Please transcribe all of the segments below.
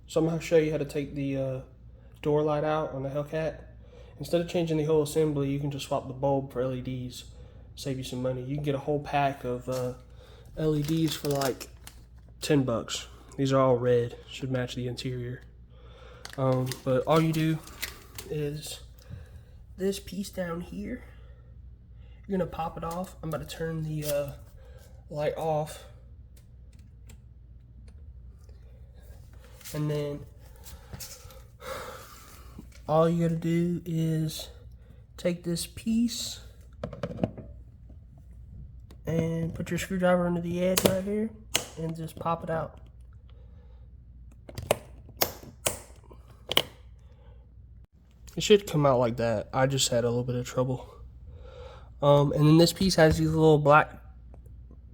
So I'm going to show you how to take the door light out on the Hellcat. Instead of changing the whole assembly, you can just swap the bulb for LEDs. Save you some money. You can get a whole pack of LEDs for like 10 bucks. These are all red, should match the interior. But all you do is this piece down here, you're gonna pop it off. I'm about to turn the light off. And then all you gotta do is take this piece and put your screwdriver under the edge right here and just pop it out. It should come out like that. I just had a little bit of trouble. And then this piece has these little black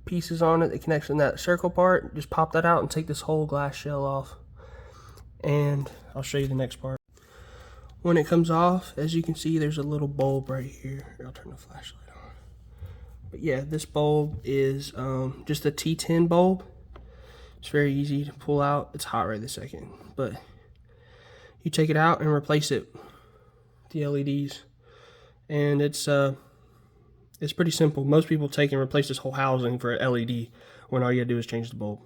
pieces on it that connects in that circle part. Just pop that out and take this whole glass shell off. And I'll show you the next part. When it comes off, as you can see, there's a little bulb right here. I'll turn the flashlight on. But yeah, this bulb is just a T10 bulb. It's very easy to pull out. It's hot right this second, but you take it out and replace it with the LEDs, and it's pretty simple. Most people take and replace this whole housing for an LED when all you gotta do is change the bulb.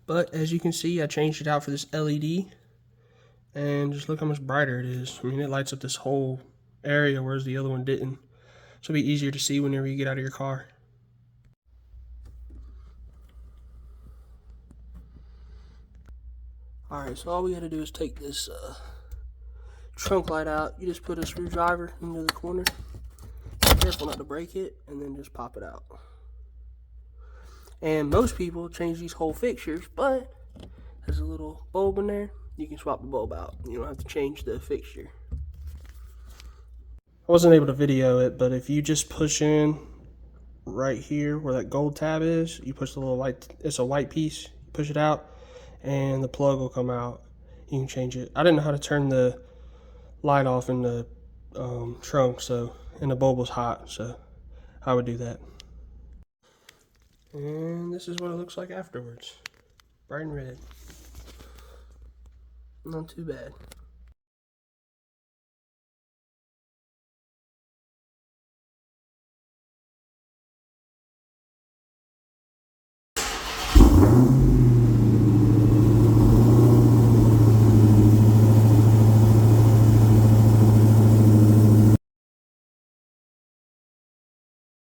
But as you can see, I changed it out for this LED, and just look how much brighter it is. I mean, it lights up this whole area, whereas the other one didn't. So it'll be easier to see whenever you get out of your car. Alright, so all we gotta do is take this trunk light out. You just put a screwdriver into the corner. Be careful not to break it, and then just pop it out. And most people change these whole fixtures, but there's a little bulb in there. You can swap the bulb out. You don't have to change the fixture. I wasn't able to video it, but if you just push in right here where that gold tab is, you push the little white, it's a white piece, you push it out, and the plug will come out. You can change it. I didn't know how to turn the light off in the trunk, and the bulb was hot, so I would do that. And this is what it looks like afterwards. Bright and red. Not too bad.